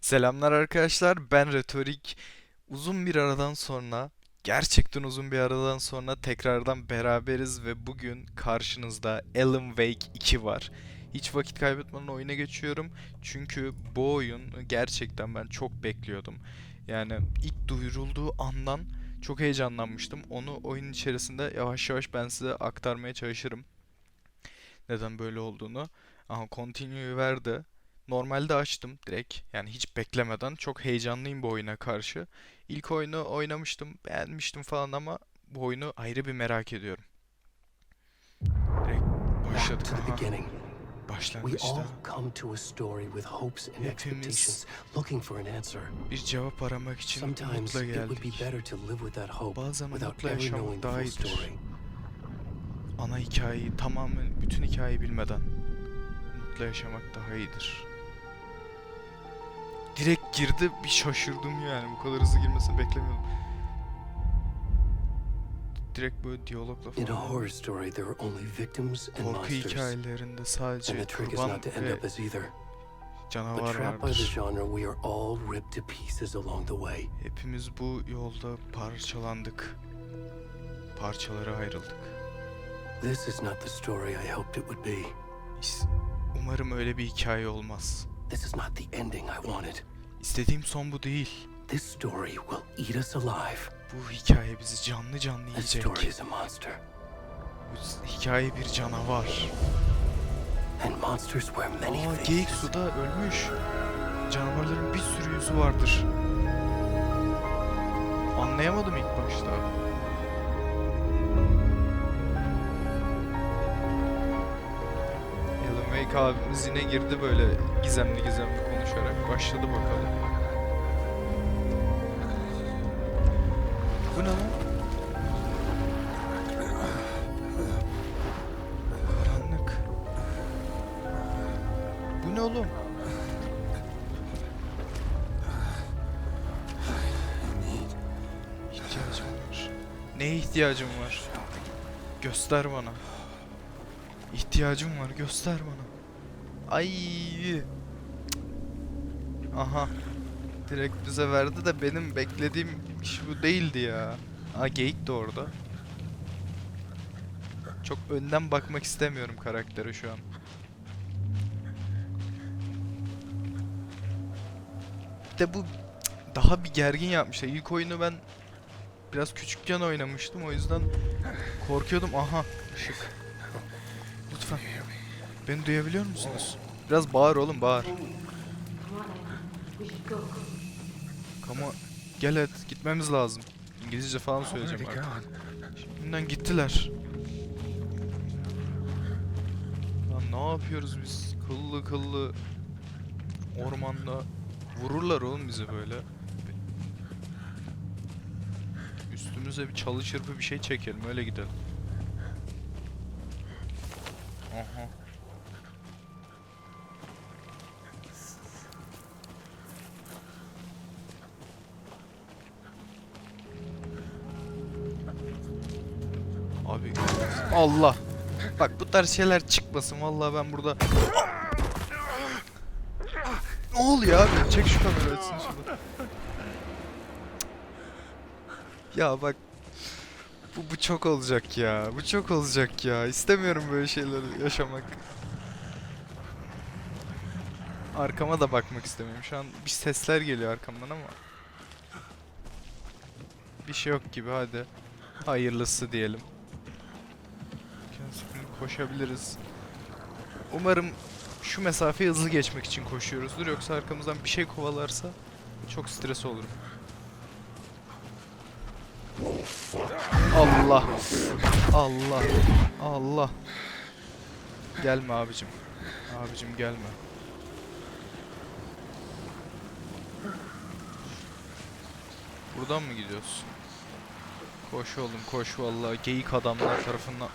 Selamlar arkadaşlar, ben Retorik. Uzun bir aradan sonra, gerçekten uzun bir aradan sonra tekrardan beraberiz ve bugün karşınızda Alan Wake 2 var. Hiç vakit kaybetmeden oyuna geçiyorum. Çünkü bu oyun gerçekten ben çok bekliyordum. Yani ilk duyurulduğu andan çok heyecanlanmıştım. Onu oyun içerisinde yavaş yavaş ben size aktarmaya çalışırım. Neden böyle olduğunu. Aha, continue'yu verdi. Normalde açtım direkt. Yani hiç beklemeden. Çok heyecanlıyım bu oyuna karşı. İlk oyunu oynamıştım, beğenmiştim falan ama bu oyunu ayrı bir merak ediyorum. Direkt Back başladık. to the Aha, beginning. We başlangıçta all come to a story with hopes and hepimiz expectations, looking for an answer. bir cevap aramak için Sometimes umutla it would be geldik. better to live with that hope Bazen without umutla ever yaşamak knowing the daha full iyidir. story. Ana hikayeyi tamamen, bütün hikayeyi bilmeden umutla yaşamak daha iyidir. Direkt girdi, bir şaşırdım yani, bu kadar hızlı girmesini beklemiyordum. Direkt böyle diyalogla In a falan. horror story, there are only victims and Korku monsters, hikayelerinde and sadece the trick is kurban not to end ve up as either. But canavar trapped by the vardır. genre, we are all ripped to pieces along the way. Hepimiz bu yolda parçalandık. Parçalara ayrıldık. This is not the story I hoped it would be. Umarım öyle bir hikaye olmaz. This is not the ending I wanted. İstediğim son bu değil. This story will eat us alive. Bu hikaye bizi canlı canlı This yiyecek. story is a monster. Bu hikaye bir canavar. And monsters wear many Aa, geyik faces. suda ölmüş. Canavarların bir sürü yüzü vardır. Anlayamadım ilk başta. Alan Wake abimiz yine girdi böyle gizemli gizemli konuşarak. Başladı bakalım. Bu ne lan? Karanlık. Bu ne oğlum? İhtiyacım var. Neye ihtiyacım var? Göster bana. İhtiyacım var, göster bana. Ay. Aha. Direkt bize verdi de benim beklediğim iş bu değildi ya. Aa, geyik de orada. Çok önden bakmak istemiyorum karaktere şu an. Bir de bu daha bir gergin yapmışlar. İlk oyunu ben biraz küçükken oynamıştım, o yüzden korkuyordum. Aha, ışık. Lütfen. Beni duyabiliyor musunuz? Biraz bağır oğlum, bağır. Come on. Gel hadi, gitmemiz lazım. İngilizce falan söyleyeceğim artık. Şimdiden gittiler. Lan ne yapıyoruz biz? Kıllı kıllı ormanda. Vururlar oğlum bizi böyle. Üstümüze bir çalı çırpı bir şey çekelim, öyle gidelim. Aha. Abi Allah. Bak bu tarz şeyler çıkmasın vallahi, ben burada. Ne oluyor abi? Çek şu kamerayı, açsın şunu. Ya bak. Bu çok olacak ya. Bu çok olacak ya. İstemiyorum böyle şeyleri yaşamak. Arkama da bakmak istemiyorum. Şu an bir sesler geliyor arkamdan ama bir şey yok gibi, hadi. Hayırlısı diyelim. Koşabiliriz. Umarım şu mesafeyi hızlı geçmek için koşuyoruzdur. Yoksa arkamızdan bir şey kovalarsa çok stres olurum. Allah. Allah. Allah. Gelme abicim. Abicim gelme. Buradan mı gidiyoruz? Koş oğlum koş vallahi, geyik adamlar tarafından.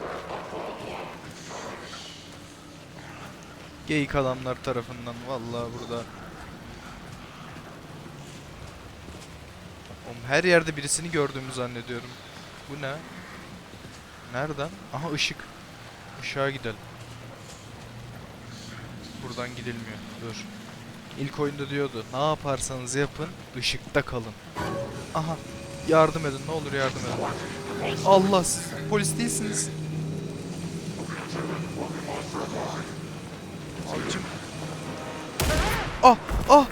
Geyik adamlar tarafından vallahi burada. Oğlum her yerde birisini gördüğümü zannediyorum. Bu ne? Nereden? Aha, ışık. Işığa gidelim. Buradan gidilmiyor. Dur. İlk oyunda diyordu, ne yaparsanız yapın, ışıkta kalın. Aha, yardım edin, ne olur yardım edin. Allah, siz polis değilsiniz. Abicim. Ah, ah,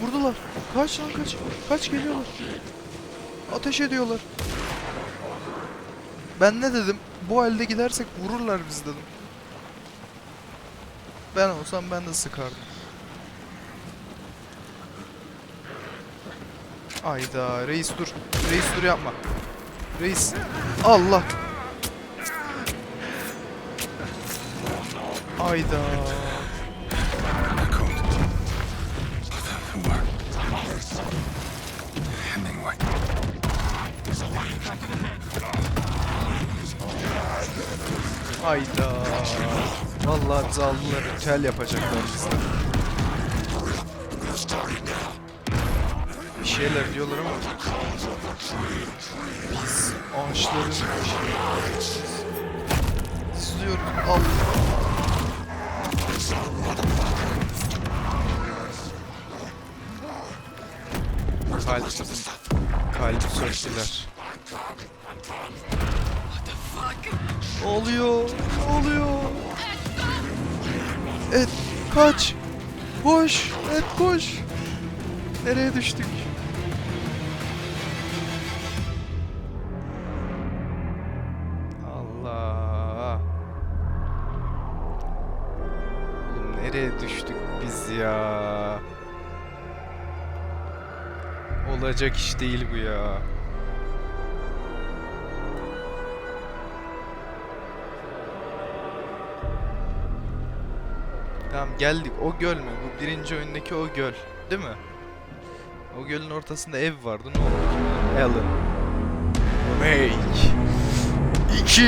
vurdular. Kaç lan kaç. Kaç, geliyorlar. Ateş ediyorlar. Ben ne dedim? Bu halde gidersek vururlar bizi dedim. Ben olsam ben de sıkardım. Ayda reis dur. Reis dur, yapma. Reis. Allah. Ayda. Ayda. Vallahi bizi aldılar. Ritüel yapacaklar bize. Bir şeyler diyorlar ama biz ağaçların izliyoruz. Allah. Kalp söktüler. Ne oluyor? Ne oluyor? Et, kaç! Koş! Et, koş! Nereye düştük? Allah! Oğlum nereye düştük biz ya? Olacak iş değil bu ya. Tamam, geldik. O göl mü? Bu birinci oyundaki o göl. Değil mi? O gölün ortasında ev vardı. Ne oldu ki? Alan. Make 2.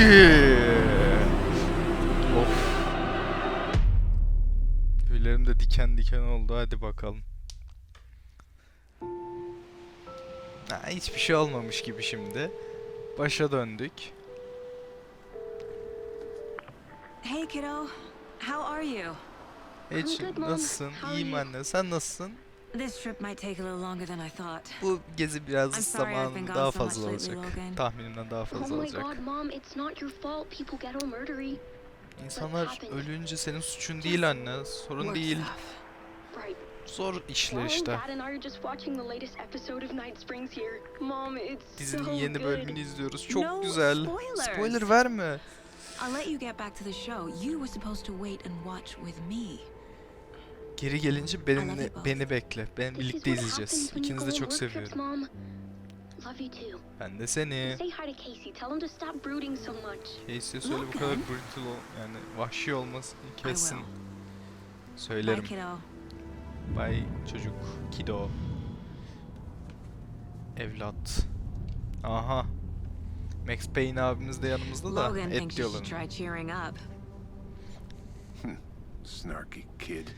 Of. Tüylerim de diken diken oldu. Hadi bakalım. Ha, hiçbir şey olmamış gibi şimdi. Başa döndük. Hey kiddo, how are you? Hiç, nasılsın? İyiyim anne. Sen nasılsın? This trip might take a little longer than I thought. Bu gezi biraz I'm sorry I've been zamanın gone daha so fazla much lately, olacak. Logan. Tahminimden daha fazla Oh my olacak. god, Mom, it's not your fault people get all murdery. İnsanlar ölünce senin suçun değil anne. Sorun Work değil. stuff. Right. Zor işler Mom, işte. Dad and I are just watching the latest episode of Night Springs here. Mom, it's Dizinin so yeni good. bölümünü izliyoruz. Çok No güzel. spoilers. Spoiler verme. I'll let you get back to the show. You were supposed to wait and watch with me. Geri gelince beni bekle. Ben This is birlikte what izleyeceğiz. happens when you İkinizi go de on çok work trips, seviyorum. Mom. Love you too. Ben de seni. Say hi to Casey. Tell him to stop brooding so much. Casey'e söyle bu kadar brutal yani vahşi olmasın kessin. Bye Söylerim. kiddo. Bye çocuk. Kiddo. Evlat. Aha. Max Payne abimiz de yanımızda da Logan thinks you should etliyorlar. try cheering up. Snarky kid.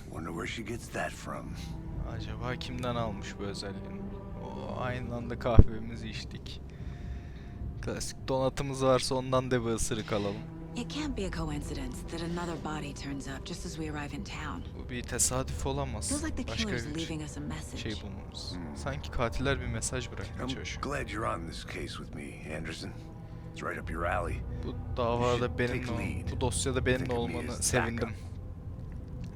Wonder where she gets that from. Acaba kimden almış bu özelliğini? Oo, aynı anda kahvemizi içtik. Klasik donatımız varsa ondan da bir ısırık alalım. It can't be a coincidence that another body turns up just as we arrive in town. Bu bir tesadüf olamaz. Feels like the Başka killer's bir leaving us a message. şey bulmamız. Sanki katiller bir mesaj bırakmaya I'm çalışıyor. glad you're on this case with me, Anderson. It's right up your alley. Bu davada benimle, bu dosyada benimle olmanı sevindim.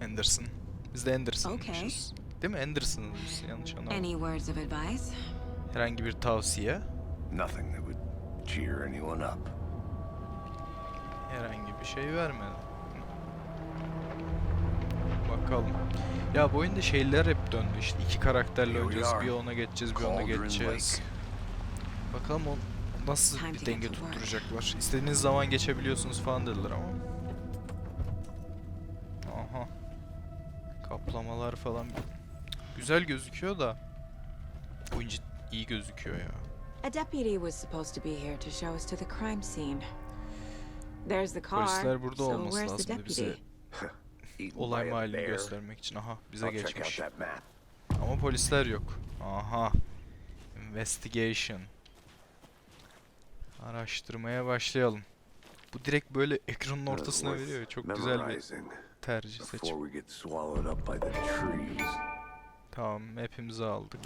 Anderson. Biz de Anderson'mışız. Değil mi? Anderson'ız biz. Yanlış anlamadım. Any words of advice? Herhangi bir tavsiye. Nothing that would cheer anyone up. Herhangi bir şey vermedi. Bakalım. Ya bu oyunda şeyler hep döndü işte. İki karakterle oynayacağız. Bir ona geçeceğiz, bir ona Cauldron geçeceğiz. Bakalım o nasıl Time bir to denge get to work. tutturacaklar. İstediğiniz zaman geçebiliyorsunuz falan dediler ama. Aha. Kaplamalar falan güzel gözüküyor da oyuncu iyi gözüküyor ya. A deputy was supposed to be here to show us to the crime scene. There's the car. Polisler burada So olması where's the lazım bize deputy? Eaten olay by a mahallini bear. göstermek için. Aha bize I'll check out geçmiş. that map. Ama polisler yok. Aha. Investigation. Araştırmaya başlayalım. Bu direkt böyle ekranın ortasına Worth veriyor. Çok güzel bir memorizing. tercih seçim. Before we get swallowed up by the trees. Tamam, hepimizi aldık.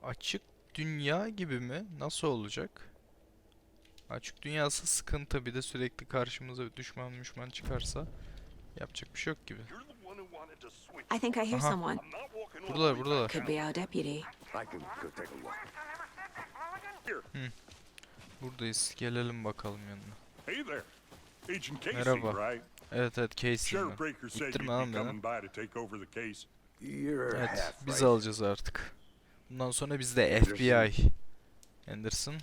Açık dünya gibi mi? Nasıl olacak? Açık dünyası sıkıntı, bir de sürekli karşımıza düşman çıkarsa yapacak bir şey yok gibi. I think I hear Aha. someone. Buradalar. Could be our deputy. I can go take a look. Buradayız. Gelelim bakalım yanına. Hey there. Agent Casey, Merhaba. right? Evet Casey'im Sheriff ben. Baker said İttirme you'd lan be beni. coming by to take over the case. You're Evet, half biz right. alacağız artık. Bundan sonra biz de Anderson. FBI. Anderson.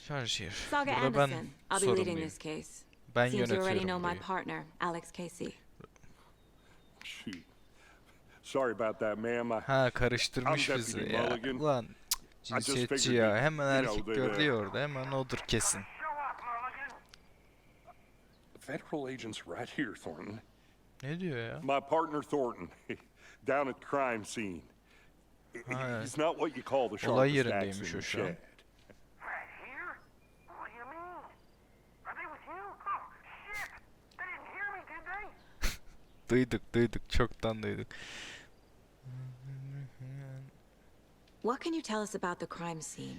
Charge Saga Burada ben Anderson. I'll be leading sorumluyum. this case. Ben Seems you already yönetiyorum know my burayı. partner, Alex Casey. Shoot. Sorry about that, ma'am. Ha, karıştırmış I'm bizi Deputy ya. Mulligan. Ulan just cinsiyetçi figured ya. you- Hemen you know, erkek that, gördü ya orada. Hemen odur kesin. Federal agent's right here, Thornton. Ne diyor ya? My partner, Thornton, down at the crime scene. Ha, He's not what you call the olay sharpest axe yerindeymiş in o the şu an. shed. Here? What do you mean? Are they with you? Oh, shit! They didn't hear me, did they? Duyduk. Çoktan duyduk. What can you tell us about the crime scene?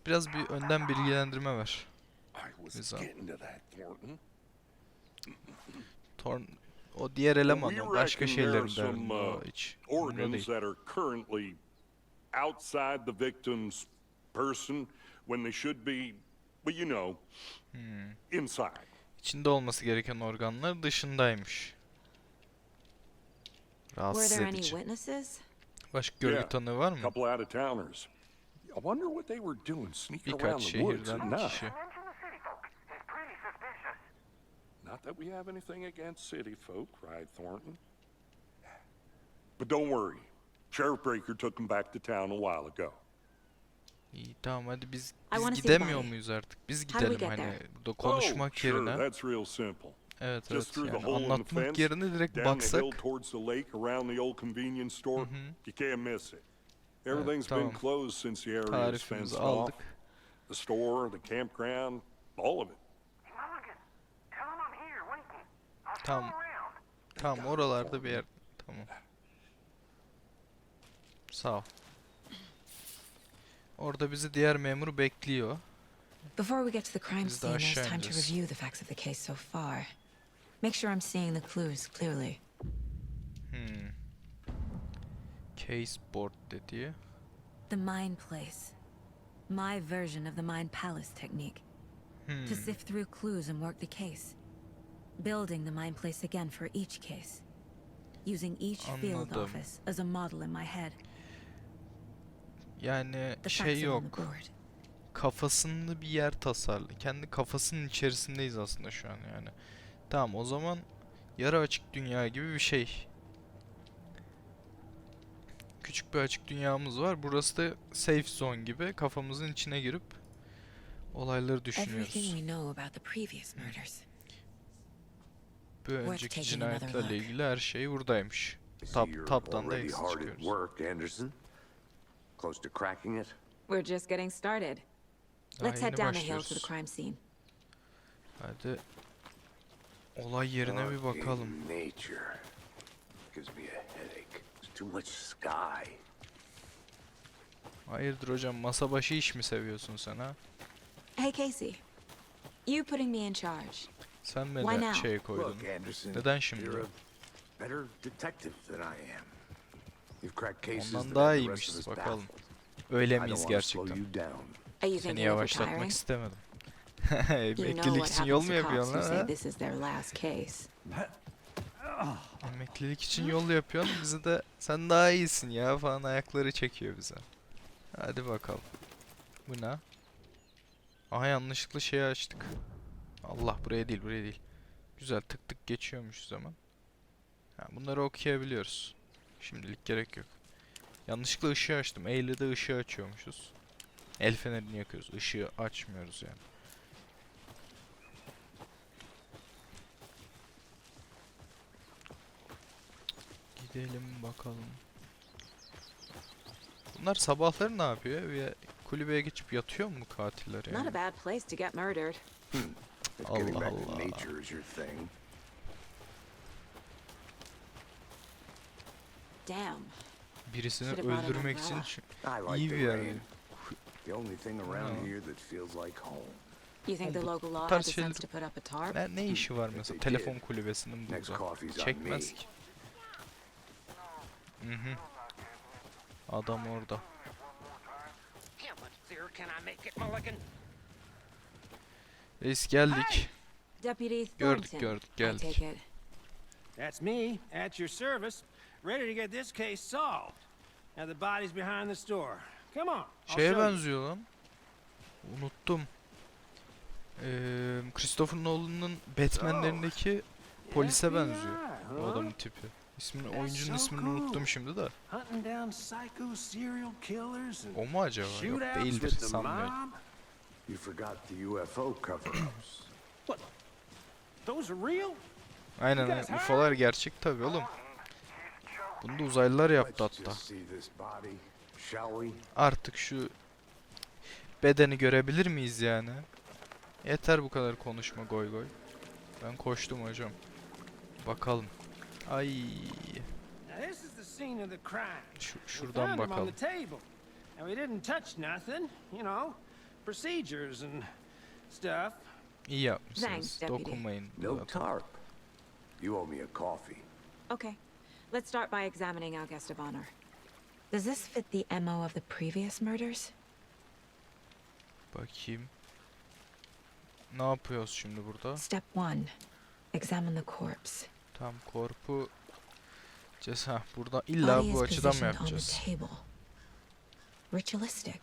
Biraz bir önden bilgilendirme ver. I was Güzel. getting to that, Thornton. O diğer eleman We o başka reckon there are şeylerin derdinde some, o hiç. Umurunda Organs değil. that are currently outside the victim's person when they should be, well, you know, inside. İçinde olması gereken organlar dışındaymış. Were Rahatsız there any edici. witnesses? Başka görgü Yeah, tanığı var mı? Couple out of towners. I wonder what they were doing sneaking around Birkaç the woods at şehirden night. kişi. Mention the city folk. It's pretty suspicious. Not that we have anything against city folk, right, Thornton? But don't worry. Sheriff Baker took them back to town a while ago. İyi tamam, hadi biz wanna see the gidemiyor body. muyuz artık? Biz How do we gidelim get hani there? burada konuşmak Oh, sure, yerine. that's real simple. Evet Just through the yani hole in the anlatmak fence, yerine direkt down the baksak. hill towards the lake around the old convenience store. You can't miss it. Everything's tamam. been closed since the area is Tarifimizi fenced aldık. off. The store, the campground, all of it. Mulligan, tell them I'm here waiting. I'll show Tamam. 'em around. Tamam, oralarda bir yer. Tamam. Sağ ol. Orada bizi diğer memur bekliyor. Before we get to the crime Biz de scene, there's aşağı time to ineceğiz. review the facts of the case so far. Make sure I'm seeing the clues clearly. Case board dediği. The Mind Place. My version of the Mind Palace technique. To sift through clues and work the case. Building the Mind Place again for each case. Using each field Anladım. office as a model in my head. Yani The şey facts are on the yok. board. Kafasında bir yer tasarlı. Kendi kafasının içerisindeyiz aslında şu an yani. Tamam, o zaman yarı açık dünya gibi bir şey. Küçük bir açık dünyamız var. Burası da safe zone gibi. Kafamızın içine girip olayları Everything düşünüyoruz. we know about the previous murders. Bir önceki taking another cinayetlerle look. ilgili her şey buradaymış. I see you're Taptan da already eksik hard at çıkıyoruz. work, Anderson. Close to cracking it? We're just getting started. Daha Let's head yeni down the hill to başlıyoruz. the crime scene. Hadi olay yerine bir Fucking bakalım. Nature gives me a headache. There's too much sky. Hayırdır hocam, masa başı iş mi seviyorsun sen ha? Hey Casey, you putting me in charge. Sen Why beni now? şeye koydun. Look, Anderson. Neden şimdi? You're a better detective than I am. You've cracked cases Ondan that daha have the rest iyiymişiz of us bakalım. baffled. Öyle I don't miyiz want to slow gerçekten? you down. Are you Seni thinking of yavaşlatmak retiring? istemedim. You know Emeklilik what için yol happens mu to cops yapıyorsun who lan say ha? this is their last case. Emeklilik için yol yapıyorsun, bizi de sen daha iyisin ya falan ayakları çekiyor bize. Hadi bakalım. Bu ne? Aha, yanlışlıkla şeyi açtık. Allah, buraya değil, buraya değil. Güzel, tık tık geçiyormuşuz hemen. Ha, bunları okuyabiliyoruz. Şimdilik gerek yok. Yanlışlıkla ışığı açtım. E ile de ışığı açıyormuşuz. El fenerini yakıyoruz. Işığı açmıyoruz yani. Gidelim bakalım. Bunlar sabahları ne yapıyor? Bir kulübeye geçip yatıyor mu katiller Not a yani? bad place to get murdered. If Allah getting back to Allah. nature is your thing. Damn. Birisini Should've brought an öldürmek için umbrella. I iyi like bir the yer. rain. The only thing around here that feels like home. You think the local law tarz had the sense şeyleri- to put up a tarp? Ne işi var mesela telefon kulübesinin Next burada? coffee's on Çekmez me. ki. Hı. Adam orada. How much clearer can I make it, Mulligan? Reis geldik. Deputy Gördük, Thornton, gördük, I geldik. take it. That's me, at your service, ready to get this case solved. Now the body's behind the store. Come on, I'll Şeye show you. benziyor lan. Unuttum. Christopher Nolan'ın Batman'lerindeki polise benziyor. O adamın tipi. Oyuncunun ismini unuttum şimdi de. Hunting down psycho serial killers and O mu acaba? Yok, shootouts değildir with the sanmıyorum. mob. You forgot the UFO cover-ups. What? Those are real? Aynen aynen. UFO'lar gerçek tabii oğlum. Bunu da uzaylılar yaptı Let's hatta. just see this body, shall we? Artık şu bedeni görebilir miyiz yani? Yeter bu kadar konuşma goy goy. Ben koştum hocam. Bakalım. Ay, Now this is the scene of the crime. We şuradan found him on bakalım. the table. And we didn't touch nothing, you know, procedures and stuff. İyi yapmışsınız. Thanks, deputy. Dokunmayın. No zaten. tarp. You owe me a coffee. Okay. Let's start by examining our guest of honor. Does this fit the MO of the previous murders? Bakayım. Ne yapıyoruz şimdi burada? Step 1. Examine the corpse. Tam korpu burada illa Body bu is açıdan mı positioned on the yapacağız? table. Ritualistic.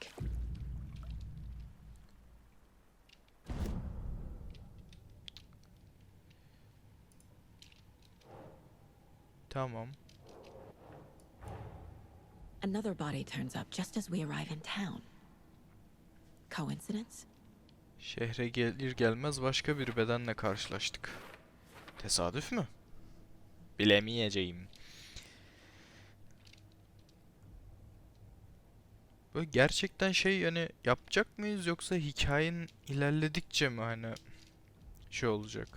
Tamam. Another body turns up just as we arrive in town. Coincidence? Şehre gelir gelmez başka bir bedenle karşılaştık. Tesadüf mü? Bilemeyeceğim. Böyle gerçekten yani yapacak mıyız yoksa hikayenin ilerledikçe mi hani şey olacak?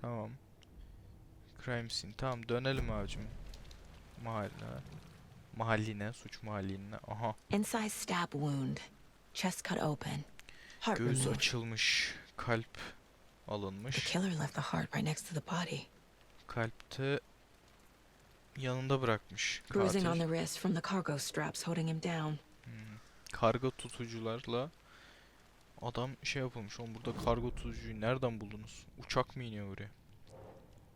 Tamam. Crime scene. Tamam, dönelim abicim. Mahalline, suç mahalline. Aha. Inside stab wound. Chest cut open. Heart Göz removed. açılmış. Kalp The alınmış. killer left the heart right next to the body. Kalpte yanında bırakmış Bruising on katil. the wrist from the cargo straps holding him down. Kargo tutucularla adam yapılmış. Oğlum burada kargo tutucuyu nereden buldunuz? Uçak mı iniyor oraya?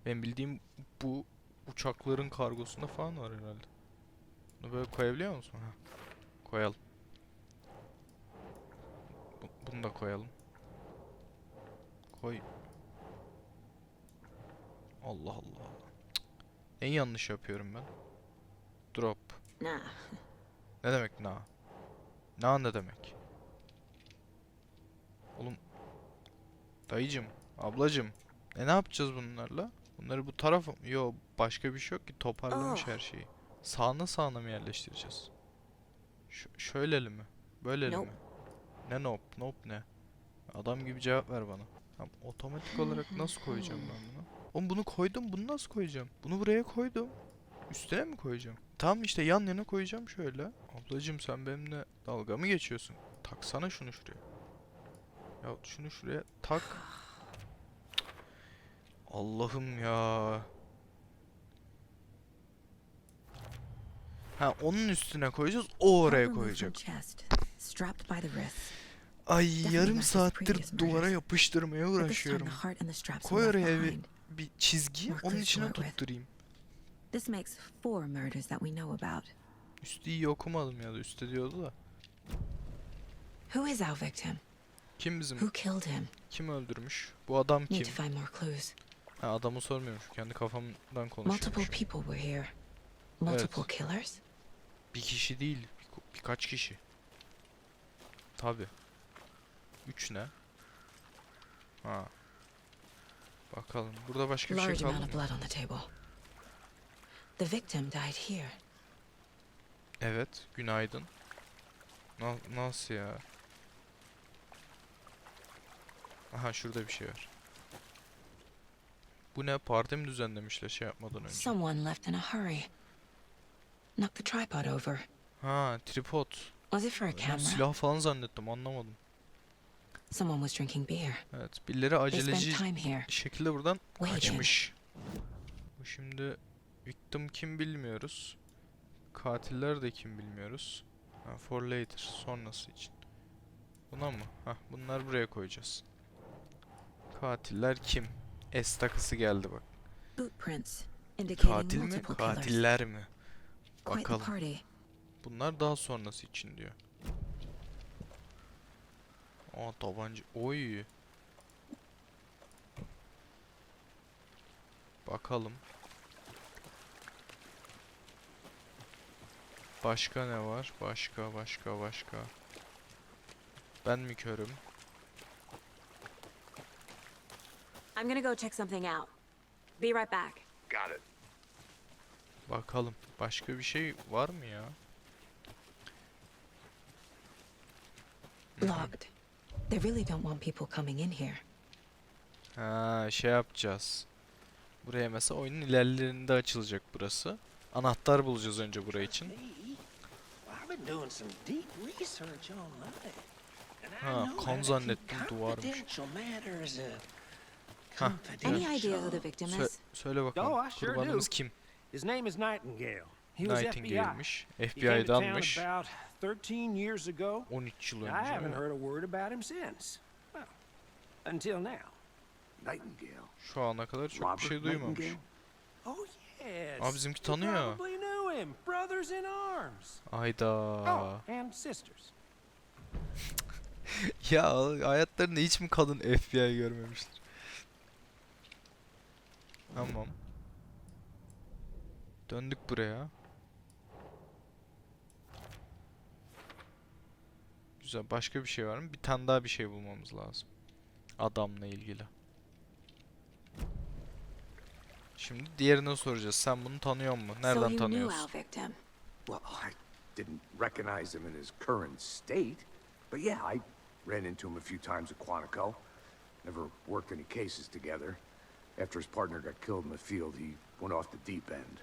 Ben bildiğim bu uçakların kargosunda falan var herhalde. Bunu böyle koyabiliyor musun? Ha. Koyalım. Bunu da koyalım. Koy. Allah Allah. Cık. Neyi yanlış yapıyorum ben? Drop. Nah. Ne demek na? Na ne demek? Oğlum. Dayıcım, ablacım. Ne yapacağız bunlarla? Bunları bu tarafa... Yo, başka bir şey yok ki. Toparlamış her şeyi. Sağına mı yerleştireceğiz? Şöyleli mi? Böyleli Nope. mi? Ne nope? Nope ne? Adam gibi cevap ver bana. Tamam, otomatik olarak nasıl koyacağım ben bunu? Oğlum bunu koydum, bunu nasıl koyacağım? Bunu buraya koydum. Üstüne mi koyacağım? Tamam işte yan yana koyacağım şöyle. Ablacım sen benimle dalga mı geçiyorsun? Taksana şunu şuraya. Ya şunu şuraya tak. Allah'ım ya. Ha, onun üstüne koyacağız, o oraya Heart removed from koyacak. chest. Strapped by the wrist. Ay, yarım saattir duvara yapıştırmaya But this time uğraşıyorum. the heart and the straps Koy were left oraya behind. bir çizgi, More onun clues to içine work with. tutturayım. This makes 4 murders that we know about. Üstü iyi okumadım ya da üstte diyordu da. Who is our victim? Kim bizim, Who killed him? kim öldürmüş? Bu adam Need kim? to find more clues. Ha, adamı sormuyormuş, kendi kafamdan Multiple konuşuyormuş. people were here. Multiple killers? Bir kişi değil, birkaç kişi. Tabi. 3 ne? Ha. Bakalım, burada başka bir şey Large kaldı amount of mı? blood on the table. The victim died here. Evet, günaydın. Nasıl ya? Aha şurada bir şey var. Bu ne? Parti mi düzenlemişler şey yapmadan önce? Someone left in a hurry. Knocked the tripod over. Ha, tripod. Was it for a Ben camera? silah falan zannettim, anlamadım. Someone was drinking beer. Evet, birileri They spent aceleci time here. şekilde buradan Waiting. kaçmış. Bu şimdi victim kim bilmiyoruz. Katiller de kim bilmiyoruz. Ha, for later, sonrası için. Buna mı? Hah, bunlar buraya koyacağız. Katiller kim? S takısı geldi bak. Boot prints indicating Katil mi? multiple killers. Katiller mi? Quite the Bakalım. party. Bunlar daha sonrası için diyor. Aa, tabanca. Oy. Bakalım. Başka ne var? Başka. Ben mi körüm? I'm gonna go check something out. Be right back. Got it. Bakalım. Başka bir şey var mı ya? Locked. They really don't want people coming in here. Ha, şey yapacağız. Buraya mesela oyunun ilerlerinde açılacak burası. Anahtar bulacağız önce buraya için. I've been doing some deep research online. And I Ha, know kan how to zannettim, keep duvarmış. confidential matters, Ha, Any idea who the victim is? Söyle bakalım. Oh, I sure Kurbanımız do. kim? His name is Nightingale. He was FBI. Nightingale'miş. He came to town FBI'danmış. about 13 years ago. 13 yıl I haven't önce. heard a word about him since. Well, until now. Nightingale. Şu ana kadar çok bir şey Robert duymamış. Nightingale? Oh yes. Abi bizimki You tanıyor. probably knew him. Brothers in arms. Ayda. Oh, and sisters. Ya hayatlarında hiç mi kadın FBI görmemiştir? Tamam. Döndük buraya. Güzel. Başka bir şey var mı? Bir tane daha bir şey bulmamız lazım. Adamla ilgili. Şimdi diğerine soracağız. Sen bunu tanıyor musun? So Nereden you knew tanıyorsun? our victim. Well, I didn't recognize him in his current state, but yeah, I ran into him a few times at Quantico. Never worked any cases together. After his partner got killed in the field, he went off the deep end.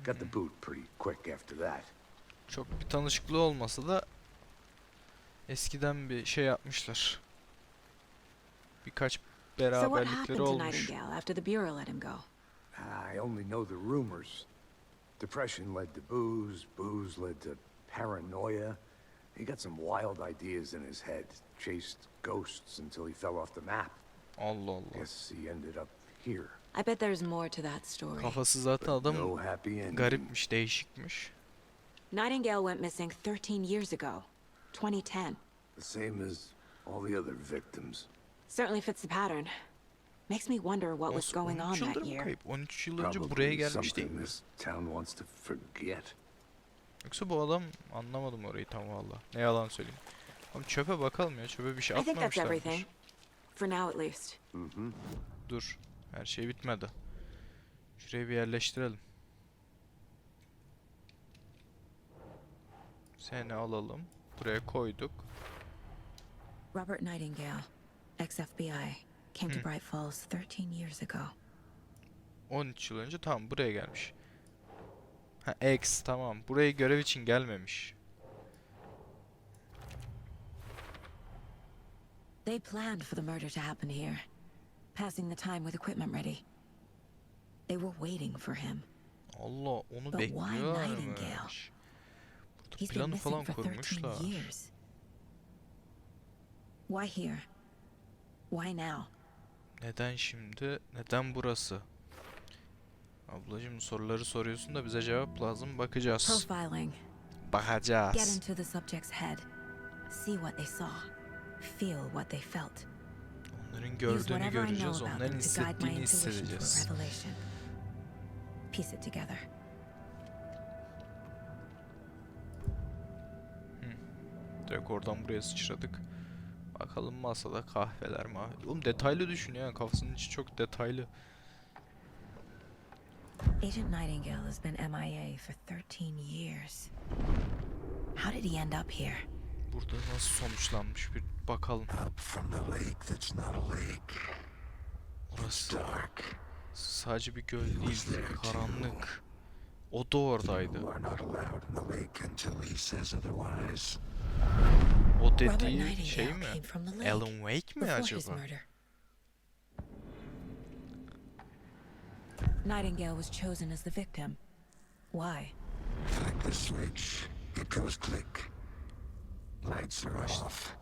Got the boot pretty quick after that. Çok bir tanışıklığı olmasa da eskiden bir şey yapmışlar. Birkaç So what beraberlikleri happened to olmuş. Nightingale after the Bureau let him go? I only know the rumors. Depression led to booze, booze led to paranoia. He got some wild ideas in his head, chased ghosts until he fell off the map. Allah Allah. Guess he ended up here. I bet there's more to that story. Kafası zaten No adam happy ending. garipmiş, değişikmiş. Nightingale went missing 13 years ago, 2010. The same as all the other victims. Certainly fits the pattern. Makes me wonder what was going on 13 that yıldır mı year. kayıp? 13 yıl önce buraya Probably gelmiş değil something mi? this town wants to forget. Yoksa bu adam anlamadım orayı tam valla. Ne yalan söyleyeyim. Ama çöpe bakalım ya. Çöpe bir şey I think that's everything. atmamışlarmış. For now at least. Dur. Her şey bitmedi. Şuraya bir yerleştirelim. Seni alalım. Buraya koyduk. Robert Nightingale, ex-FBI, came to Bright Falls 13 years ago. 13 yıl önce tamam buraya gelmiş. Ha X tamam. Buraya görev için gelmemiş. They planned for the murder to happen here, passing the time with equipment ready. They were waiting for him. Allah onu But why Nightingale? bekliyorlarmış. Burada He's been planı missing falan for 13 kurmuşlar. years. Why here? Why now? Neden şimdi? Neden burası? Ablacığım soruları soruyorsun da bize cevap lazım. Bakacağız. Profiling. Get Bakacağız. into the subject's head. See what they saw. Feel what they felt. Onların Use gördüğünü whatever I göreceğiz. know about Onların them to guide my hissettiğini intuition to a hissedeceğiz. revelation. Piece it together. Direkt oradan buraya sıçradık. Bakalım masada kahveler mi? Oğlum detaylı düşün ya. Kafasının içi çok detaylı. Agent Nightingale has been MIA for 13 years. How did he end up here? burada nasıl sonuçlanmış bir bakalım. Orası sadece bir göl değil, karanlık. O da oradaydı. O dediği şey mi? Alan Wake mi acaba? Nightingale was chosen as the victim. Why? Flick the switch, it goes click. Lights are off.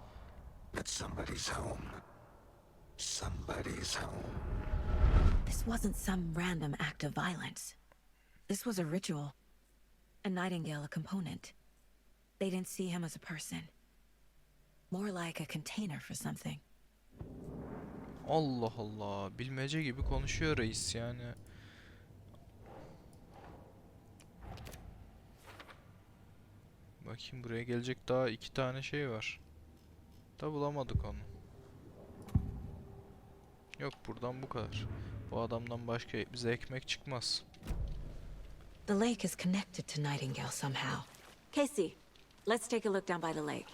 But somebody's home. Somebody's home. This wasn't some random act of violence. This was a ritual. A Nightingale a component. They didn't see him as a person. More like a container for something. Allah Allah, bilmece gibi konuşuyor reis yani. Bakayım, buraya gelecek daha 2 tane şey var. Da bulamadık onu. Yok, buradan bu kadar. Bu adamdan başka bize ekmek çıkmaz. The lake is connected to Nightingale somehow. Casey, let's take a look down by the lake.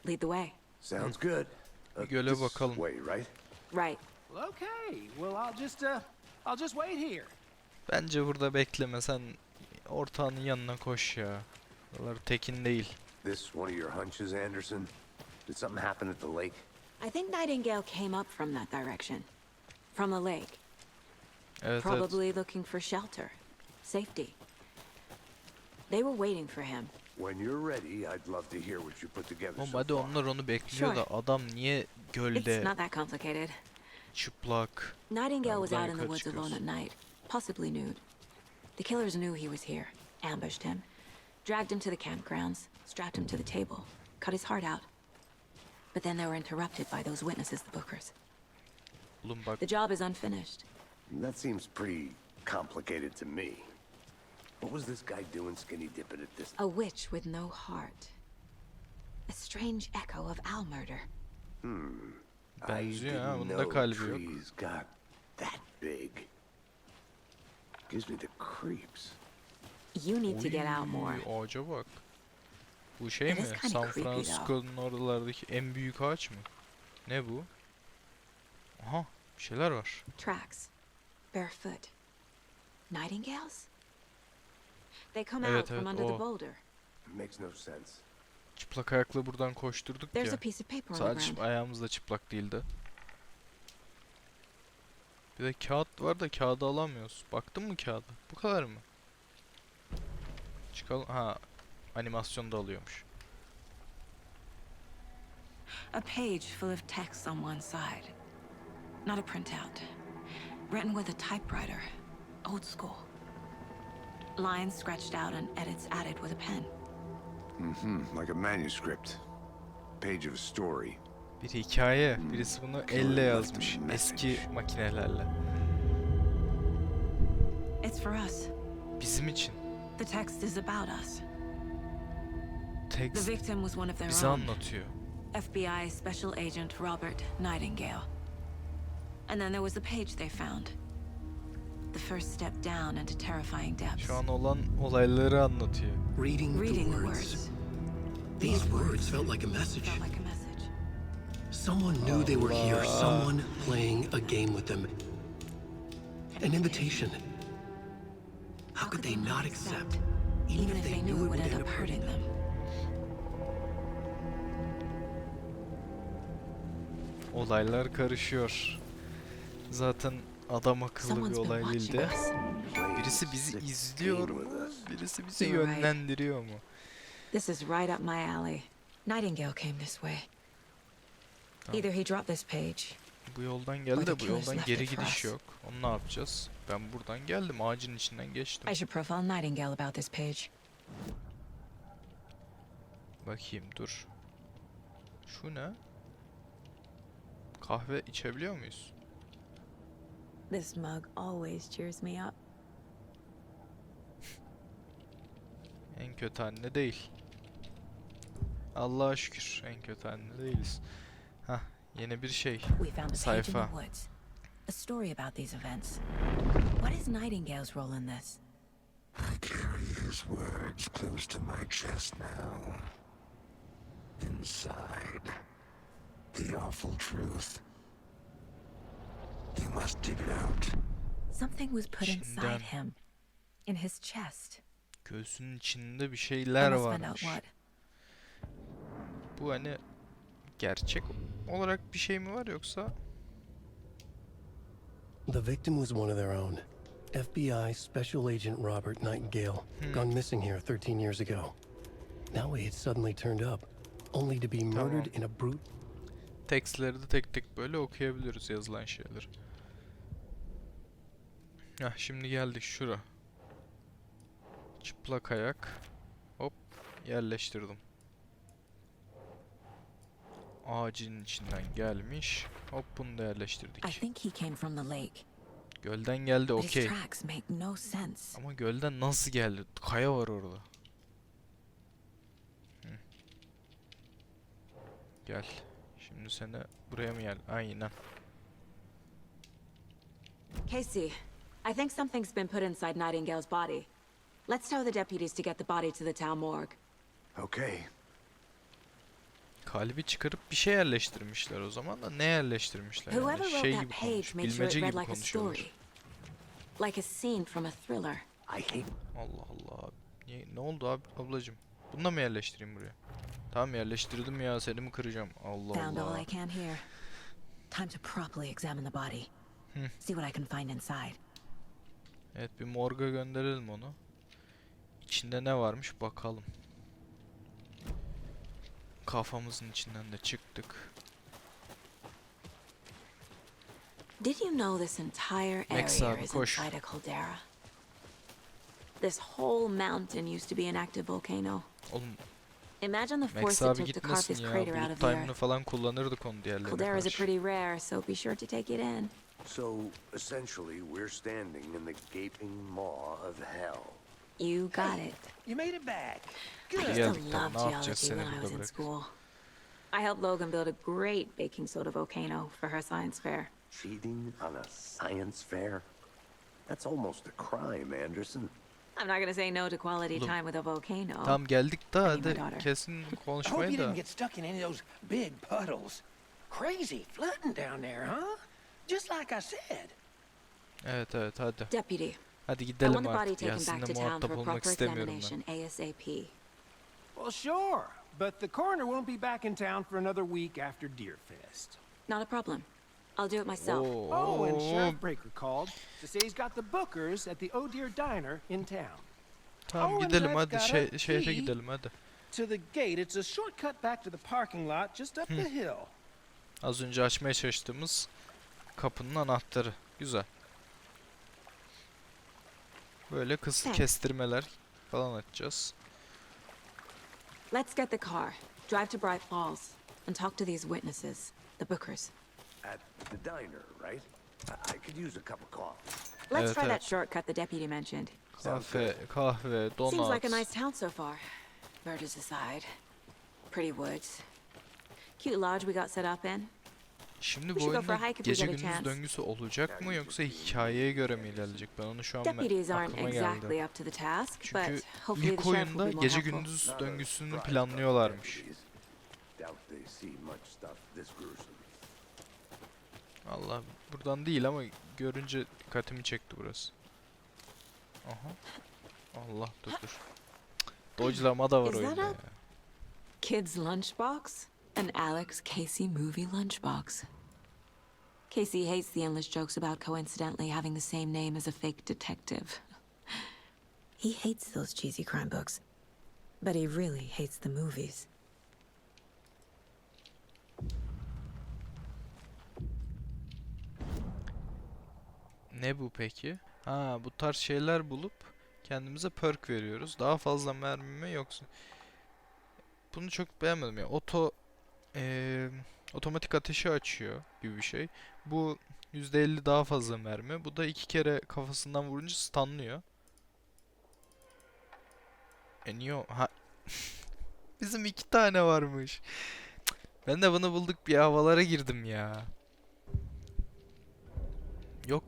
Lead the way. Sounds good. Bir göle This bakalım. way, right? Right. Well, okay. Well, I'll just wait here. Bence burada bekleme, sen ortağının yanına koş ya. Buralar tekin değil. This one of your hunches, Anderson? Did something happen at the lake? I think Nightingale came up from that direction. From the lake. Evet, Probably looking for shelter. Safety. They were waiting for him. When you're ready, I'd love to hear what you put together Oğlum so hadi, far. onlar onu bekliyor da adam niye It's gölde not that complicated. çıplak? Nightingale was buradan out in the yukarı woods alone çıkıyoruz. at night, possibly nude. The killers knew he was here, ambushed him, dragged him to the campgrounds, strapped him to the table, cut his heart out. But then they were interrupted by those witnesses, the Bookers. Oğlum bak, The job is unfinished. That seems pretty complicated to me. What was this guy doing skinny dipping at this? A witch with no heart. A strange echo of owl murder. I benziyor ha, didn't bunun da know kalbi yok. trees got that big. Gives me the creeps. You need to get out more. Oy, ağaca bak. Bu şey It mi? is kinda San creepy though. Francisco'nun oralardaki en büyük ağaç mı? Ne bu? Aha, bir şeyler var. Tracks. Barefoot. Nightingales? They come Evet, out from evet, under o. the boulder. Makes no sense. Çıplak ayakla buradan koşturduk There's ya. a piece of paper on the Sadece ground. ayağımız da çıplak değildi. Bir de kağıt var da kağıdı alamıyoruz. Baktın mı kağıda? Bu kadar mı? Çıkalım. Ha, animasyonda alıyormuş. A page full of text on one side. Not a printout. Written with a typewriter. Old school. Lines scratched out and edits added with a pen. Like a manuscript. Page of a story. Bir hikaye. Birisi bunu elle yazmış. Eski makinelerle. It's for us. Bizim için. The text is about us. The Tekst victim was one of their bize own. anlatıyor. FBI Special Agent Robert Nightingale. And then there was the page they found. The first step down into terrifying depths. Şu an olan olayları anlatıyor. Reading Reading the the words. words. These words felt like a message. Felt like a message. Someone knew they were here. Someone playing a game with them. An invitation. How could they not accept? Even if they knew it would end up hurting them. Olaylar karışıyor. Zaten adam akıllı bir Someone's been olay değil watching de. us. Birisi bizi izliyor mu? Birisi bizi You're right. yönlendiriyor mu? This is right up my alley. Nightingale came this way. Either he dropped this page. Bu yoldan geldi de bu killers yoldan left geri it for gidiş us. yok. Onu ne yapacağız? Ben buradan geldim, ağacın içinden geçtim. I should profile Nightingale about this page. Bakayım, dur. Şu ne? Kahve içebiliyor muyuz? This mug always cheers me up. En kötü haline değil. Allah'a şükür en kötü halinde değiliz. Hah, yeni bir şey. We found a page in Sayfa. the woods. A story about these events. What is Nightingale's role in this? I carry his words close to my chest now. Inside. The awful truth. You must dig it out. Something was put İçinden. inside him. In his chest. Göğsünün içinde bir I şeyler must find out varmış. what. Bu hani gerçek olarak bir şey mi var yoksa? The victim was one of their own. FBI Special Agent Robert Nightingale, gone missing here 13 years ago. Now he had suddenly turned up, only to be murdered in a brute. Tekstleri de tek tek böyle okuyabiliyoruz yazılan şeyleri. Hah, şimdi geldik şura. Çıplak ayak. Hop, yerleştirdim. Ağacın içinden gelmiş. Hop, bunu da I yerleştirdik. think he came from the lake. Gölden geldi, But his okey. tracks make no sense. Ama gölden nasıl geldi? Kaya var orada. Hı. Gel. Şimdi seni buraya mı gel? Aynen. Casey, I think something's been put inside Nightingale's body. Let's tell the deputies to get the body to the town morgue. Okay. Kalbi çıkarıp bir şey yerleştirmişler o zaman da ne yerleştirmişler Whoever yani? wrote Şey that gibi page konuş, made sure it bilmece read gibi like a konuşuyorlar. story. Like a scene from a thriller. I hate Allah Allah abi. Ne oldu abi ablacım? Bunu da mı yerleştireyim buraya? Tamam, yerleştirdim ya, seni mi kıracağım? Allah Found all Allah. I can here. Time to properly examine the body. See what I can find inside. Evet, bir morga gönderelim onu. İçinde ne varmış bakalım. Kafamızın içinden de çıktık. Did you know this entire Max area abi, is koş. inside a caldera? This whole mountain used to be an active volcano. Oğlum, Imagine the Max force it abi took to carve gitmesin this ya. crater out Bulut of the time'ını earth. falan kullanırdık onu diğerlerine Calderas are karşı. pretty rare, so be sure to take it in. So, essentially, we're standing in the gaping maw of hell. You got it. You made it back. I used Geldik to tabii, love ne yapacağız geology seni when I was burada in bırak. school. I helped Logan build a great baking soda volcano for her science fair. Cheating on a science fair? That's almost a crime, Anderson. I'm not gonna say no to quality Oğlum, time with a volcano. Tamam geldik de I mean, hadi my daughter. kesin I hope you konuşmayı didn't da. get stuck in any of those big puddles. Crazy flooding down there, huh? Just like I said. Evet hadi. Deputy, Hadi I want gidelim the body artık ya. taken back Sizinle to town muhatap for a olmak proper istemiyorum ben. examination ASAP. Well, sure. But the coroner won't be back in town for another week after Deerfest. Not a problem. I'll do it myself. Oh, and Sheriff Breaker called to say he's got the bookers at the Oh Deer Diner in town. Tamam Oh, and gidelim I've hadi got a şehre key. gidelim hadi. To the gate, it's a shortcut back to the parking lot just up the hill. Az önce açmaya çalıştığımız kapının anahtarı. Güzel. Böyle kestirmeler falan açacağız. Let's get the car, drive to Bright Falls, and talk to these witnesses, the bookers. At the diner, right? I could use a cup of coffee. Let's Evet, try evet. that shortcut the deputy mentioned. Kahve, Seems donat. like a nice town so far. Murders aside. Pretty woods. Cute lodge we got set up in. Şimdi We bu should go for a oyunda hike if we gece get a gündüz chance. döngüsü olacak mı yoksa hikayeye göre mi ilerleyecek? Ben onu şu an Deputies aren't aklıma exactly geldi. up to the task, Çünkü but hopefully ilk the sheriff will oyunda be more gece helpful. gündüz Not a döngüsünü surprise planlıyorlarmış. about deputies. Doubt they see much stuff this gruesome. Allah, buradan değil ama görünce dikkatimi çekti burası. Aha. Allah dur. Dodge'lama da var Is that oyunda a- ya. Kid's lunchbox? An Alex Casey movie lunchbox. Casey hates the endless jokes about coincidentally having the same name as a fake detective. He hates those cheesy crime books. But he really hates the movies. Ne bu peki? Ha, bu tarz şeyler bulup kendimize perk veriyoruz. Daha fazla mermi mi yoksa? Bunu çok beğenmedim ya. Otomatik ateşi açıyor gibi bir şey. Bu %50 daha fazla mermi. Bu da 2 kere kafasından vurunca stunlıyor. Niye o? Ha. Bizim 2 tane varmış. Ben de bunu bulduk bir havalara girdim ya. Yok.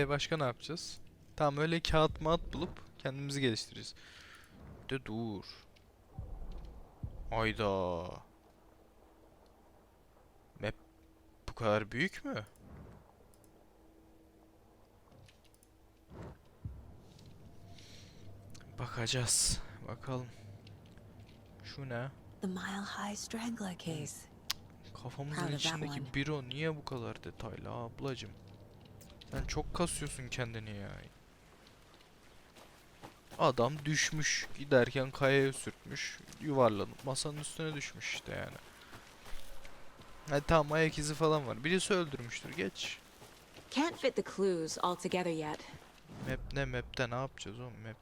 Başka ne yapacağız? Tamam, öyle kağıt mağat bulup kendimizi geliştireceğiz. De dur. Ayda. bu kadar büyük mü? Bakacağız. Bakalım. Şu ne? The Mile High Strangler case. Kafamızın Proud of that içindeki one. büro niye bu kadar detaylı ablacım? Sen çok kasıyorsun kendini ya. Adam düşmüş. Giderken kayaya sürtmüş. Yuvarlanıp masanın üstüne düşmüş işte yani. Hadi tamam, ayak izi falan var. Birisi öldürmüştür. Geç. Can't fit the clues all together yet. Map'te ne yapacağız oğlum? Map.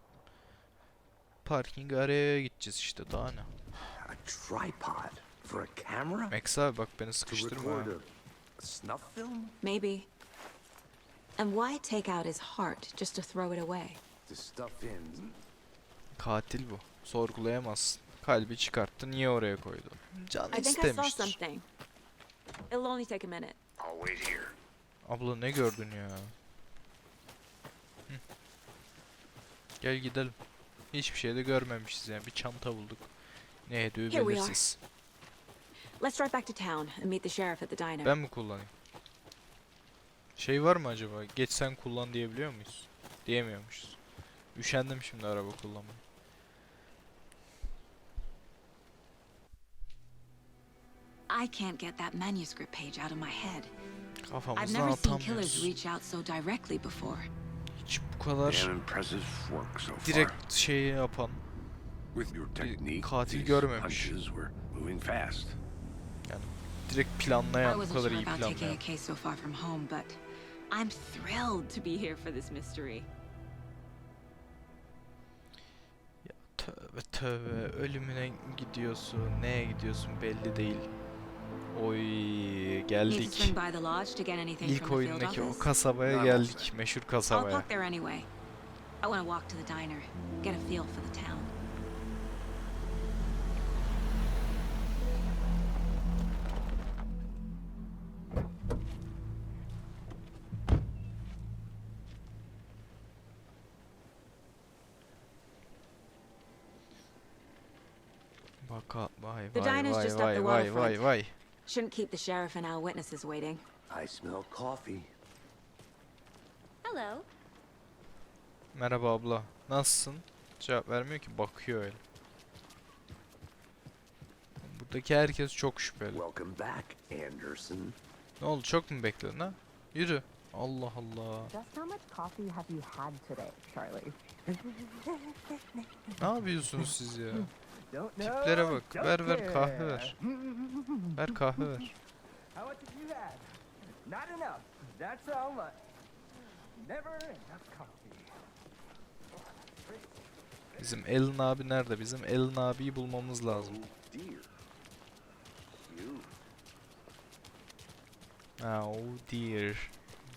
Parking araya gideceğiz işte, daha ne? A tripod for a camera? Max abi bak, beni To sıkıştırma ha. record a snuff film? Maybe. And why take out his heart just to throw it away? To stuff in. Katil bu. Sorgulayamazsın. Kalbi çıkarttı. Niye oraya koydu? Canı I think I saw istemiştir. something. It'll only take a minute. I'll wait here. Abla ne gördün ya? Hı. Gel gidelim. Hiçbir şey de görmemişiz yani. Bir çanta bulduk. Ne Here ediyor we are. belirsiz. Let's drive back to town and meet the sheriff at the diner. Ben mi kullanayım? Şey var mı acaba? Geç sen kullan diyebiliyor muyuz? Diyemiyormuşuz. Üşendim şimdi araba kullanmaya. I can't get that manuscript page out of my head. I've Kafamızdan never seen killers atamıyoruz. reach out so directly before. Hiç bu kadar Damn impressive work so far. direkt şeyi yapan With your technique, katil these görmemiş. punches were moving fast. Yani direkt I planlayan, bu wasn't kadar sure iyi about taking planlayan. a case so far from home, but I'm thrilled to be here for this mystery. Tövbe tövbe, ölümüne gidiyorsun, neye gidiyorsun belli değil. Oy, Need to geldik. swing by the lodge to get anything İlk from the field oyundaki o office? kasabaya No, geldik, meşhur I'll kasabaya. park there anyway. I want to walk to the diner, get a feel for the town. Baka, vay The vay diner's vay just up vay the vay vay waterfront. vay. Shouldn't keep the sheriff and our witnesses waiting. I smell coffee. Hello. Merhaba abla, nasılsın? Cevap vermiyor ki, bakıyor öyle. Buradaki herkes çok şüpheli. Welcome back, Anderson. Ne oldu, çok mu bekledin ha? Yürü. Allah Allah. Just how much coffee have you had today, Charlie? Ne yapıyorsunuz siz ya? Don't Tiplere know, bak. don't Ver ver, care. kahve ver. Ver kahve ver. How much have you had? Not enough. That's all much. Never enough coffee. Bizim Alan abi nerede? Bizim Alan abiyi bulmamız lazım. Oh dear. You. Oh dear.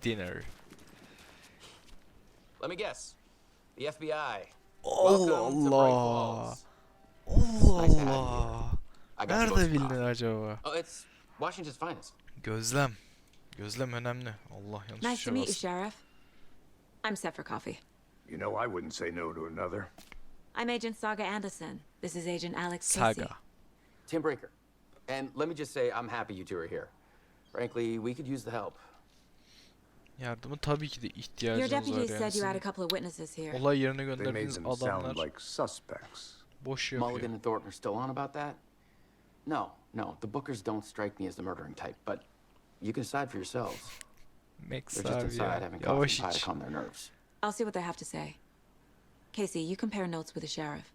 Dinner. Let me guess. The FBI. Allah Welcome to Bright Allah. Falls. Allah Nice to have Allah. I got you both Nerede some bildin coffee. acaba? Oh, it's Washington's finest. Gözlem. Gözlem önemli. Allah, yanlış Nice to şey meet you, bastım. Sheriff. I'm set for coffee. You know I wouldn't say no to another. I'm Agent Saga Anderson. This is Agent Alex Casey. Saga. Tim Breaker. And let me just say, I'm happy you two are here. Frankly, we could use the help. Yardımı tabii ki de Your ihtiyacımız var deputy yani. said you had a Sizin couple of witnesses here. olay yerine They made gönderdiğiniz them sound adamlar like suspects. boş yapıyor. Mulligan and Thornton are still on about that? No. The Bookers don't strike me as the murdering type, but you can decide for yourselves. Max They're just abi inside ya. having coffee Yavaş and pie to iç. calm their nerves. I'll see what they have to say. Casey, you compare notes with the sheriff.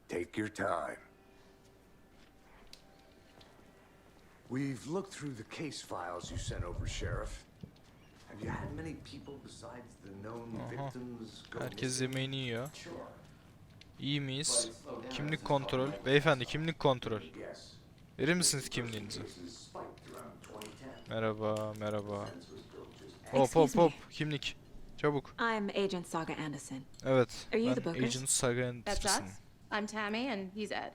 Take your time. We've looked through the case files you sent over, Sheriff. Have you had many people besides the known victims go Herkes missing? yemeğini yiyor. Sure. İyi miyiz? Kimlik kontrol. Beyefendi, kimlik kontrol. Yes. Verir misiniz kimliğinizi? Cases spiked around 2010. Merhaba, merhaba. Census built just Hop hop Excuse hop. me. Kimlik. Çabuk. I'm Agent Saga Anderson. Evet. Are you the Ben Bookers? Agent Saga That's us. Anderson. I'm Tammy, and he's Ed.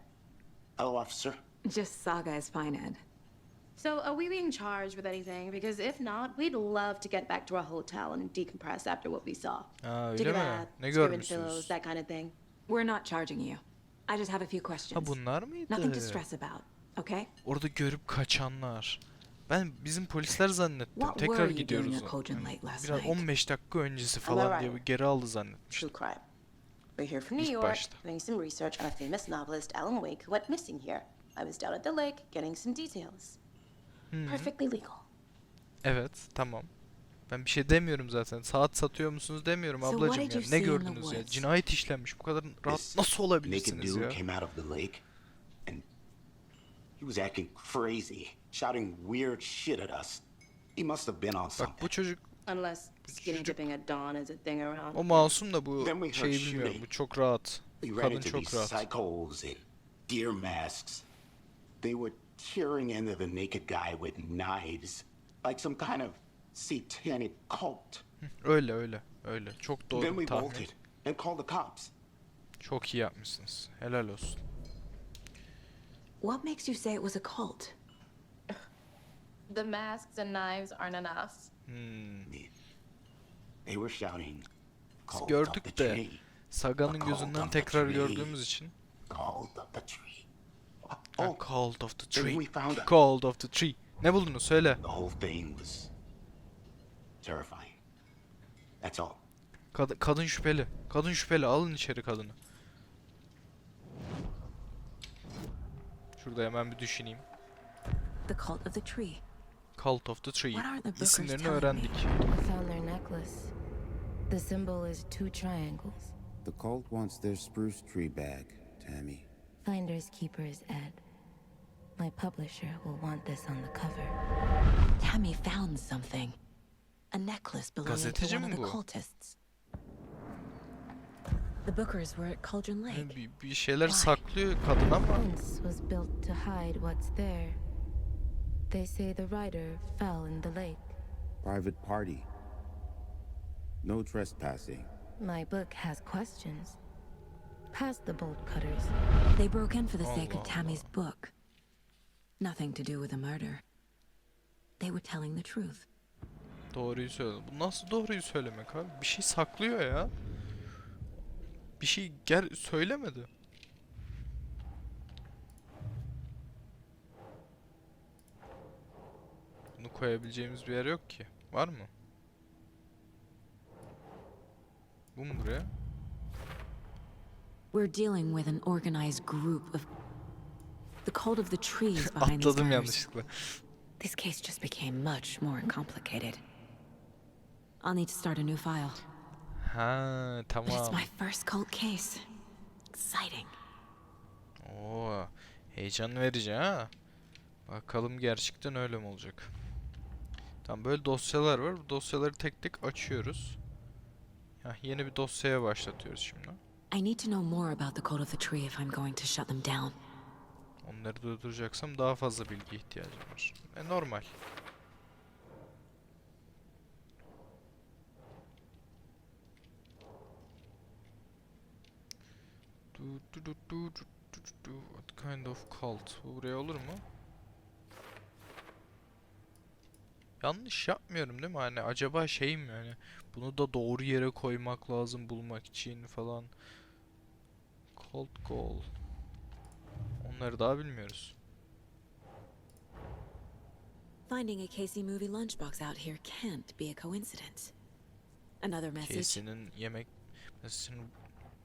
Hello, officer. Just Saga is fine, Ed. So, are we being charged with anything? Because if not, we'd love to get back to our hotel and decompress after what we saw. Aa, Take öyle a mi? bath, Ne scream in pillows, görmüşsünüz? that kind of thing. We're not charging you. I just have a few questions. Ha, bunlar mıydı? Nothing to stress about, okay? Orada görüp kaçanlar. Ben bizim polisler zannettim. What Tekrar were you gidiyoruz. doing at Colgan Lake last Biraz night? 15 dakika öncesi falan diye bir geri aldı zannetmiştim. True crime. We're here from New İlk York, başta. doing some research on a famous novelist, Alan Wake, who went missing here. I was down at the lake, getting some details. Perfectly legal. Evet, tamam. Ben bir şey demiyorum zaten. Saat satıyor musunuz demiyorum So ablacığım what did ya. you Ne see in the gördünüz ya? woods? Cinayet işlenmiş. Bu kadar rahat This nasıl naked olabilirsiniz dude ya? came out of the lake, and he was acting crazy, shouting weird shit at us. He must have been on Bak something. bu çocuk, Unless skinny dipping at dawn is a thing around. o masum da bu Then we heard şeyi bilmiyorum. shooting. Bu çok rahat. We ran Kadın into çok these rahat. psychos in deer masks. They were tearing into the naked guy with knives, like some kind of satanic cult. Öyle öyle. Öyle. Çok doğru Then bir we tahmin. bolted and called the cops. Çok iyi yapmışsınız. Helal olsun. What makes you say it was a cult? The masks and knives aren't enough. They were shouting, Biz "Cult of the gördük de tree, Sagan'ın cult gözünden of the tekrar tree, gördüğümüz için. cult of the tree." Ha, Cult of the then Tree. we found a- Cult of the Tree. Ne buldunuz söyle. The whole thing was terrifying. That's all. Kadın şüpheli. Kadın şüpheli. Alın içeri kadını. Şurada hemen bir düşüneyim. The cult of the tree. Cult of the Tree. What are the bookers İsimlerini telling me? öğrendik. We found their necklace. The symbol is 2 triangles. The cult wants their spruce tree back, Tammy. Finders keepers Ed. My publisher will want this on the cover. Tammy found something. A necklace belonging to Gazeteci one mi of the bu? cultists. The bookers were at Colgan Lake. Bir şeyler Why? saklıyor kadın ama. Fence was built to hide what's there. They say the writer fell in the lake. Private party. No trespassing. My book has questions. Past the bolt cutters. They broke in for the sake Allah of Tammy's book. Nothing to do with a murder. They were telling the truth. Doğruyu söyledi. Bu nasıl doğruyu söylemek abi? Bir şey saklıyor ya. Bir şey söylemedi. Bunu koyabileceğimiz bir yer yok ki. Var mı? Bu mu buraya? We're dealing with an organized group of... The cult of the tree is behind these Atladım murders. yanlışlıkla. This case just became much more complicated. I'll need to start a new file. Ha, But it's tamam. my first cult case. Exciting. Oo, heyecan verici ha. Bakalım gerçekten öyle mi olacak? Tamam, böyle dosyalar var. Bu dosyaları tek tek açıyoruz. Ya, yeni bir dosyaya başlatıyoruz şimdi. I need to know more about the cult of the tree if I'm going to shut them down. Onları durduracaksam daha fazla bilgi ihtiyacım var. Normal. What kind of cult? Bu buraya olur mu? Yanlış yapmıyorum değil mi? Hani acaba şey mi yani? Bunu da doğru yere koymak lazım bulmak için falan. Cult goal. Onları daha bilmiyoruz. Finding a Casey movie lunchbox out here can't be a coincidence. Another message. Casey'nin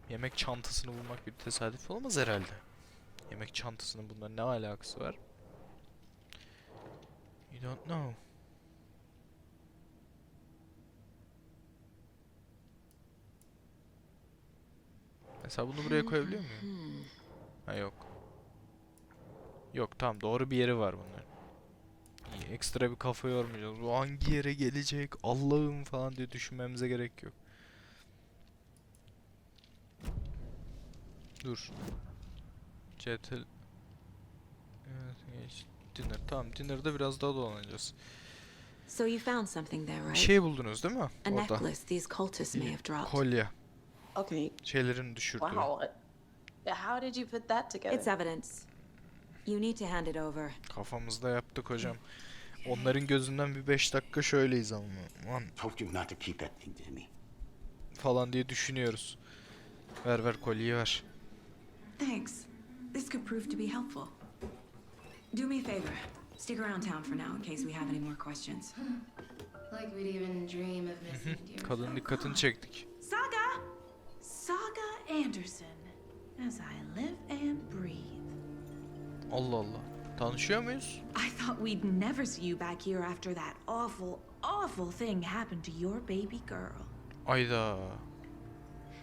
yemek çantasını bulmak bir tesadüf olmaz herhalde. Yemek çantasının bununla ne alakası var? You don't know. Mesela bunu buraya koyabiliyor muyum? Ha, yok. Yok, tamam, doğru bir yeri var bunların. İyi, ekstra bir kafa yormayacağız. Bu hangi yere gelecek Allah'ım falan diye düşünmemize gerek yok. Dur. CTL. Evet, dinner. Tamam, dinner'da biraz daha dolanacağız. So you found something there, Bir right? şey buldunuz değil mi? A Orada. necklace these cultists may have dropped. Kolye. Okay. Şeylerin düşürdüğü. Wow. How did you put that together? It's evidence. You need to hand it over. Kafamızda yaptık hocam. Onların gözünden bir 5 dakika şöyleyiz ama. Lan Told you not to keep that thing, Tammy. falan diye düşünüyoruz. Ver kolyeyi ver. Thanks. This could prove to be helpful. Do me a favor. Stick around town for now in case we have any more questions. Like we'd even dream of missing dear Kadın dikkatini çektik. Saga Anderson. As I live and breathe. Allah Allah. Tanışıyor muyuz? I thought we'd never see you back here after that awful thing happened to your baby girl. Ayda.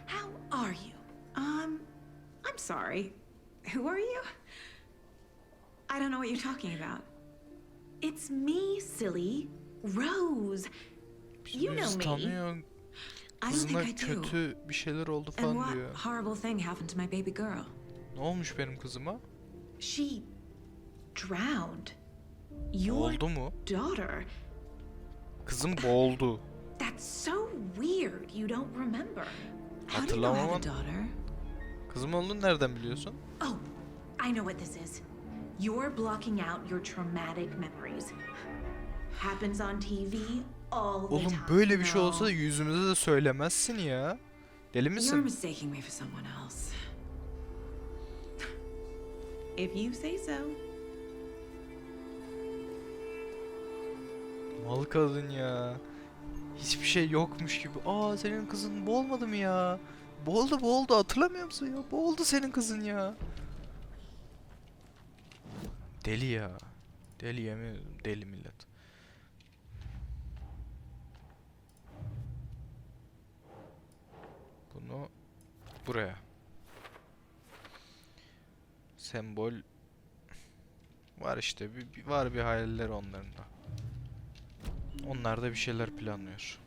How are you? I'm sorry. Who are you? I don't know what you're talking about. It's me, silly. Rose. You know Bizi me. tanıyor. I don't think Kızına I do. kötü bir şeyler oldu And falan what diyor. horrible thing happened to my baby girl? Ne olmuş benim kızıma? She drowned. Your Oldu mu? daughter. Kızım boğuldu. That's so weird. You don't remember. How do you know I have Hatırlamam. a daughter? Kızım olduğunu nereden biliyorsun? Oh, I know what this is. You're blocking out your traumatic memories. Happens on TV all the Oğlum time. böyle bir şey No. olsa da yüzümüze de söylemezsin ya. Deli You're misin? mistaking me for someone else. If you say so. Mal kadın ya. Hiçbir şey yokmuş gibi. Aa, senin kızın boğulmadı mı ya? Boğuldu hatırlamıyor musun ya? Boğuldu senin kızın ya. Deli ya. Deli yemin ederim, deli millet. Bunu buraya. Sembol var işte, var bir hayaller onların da. Onlar da bir şeyler planlıyor.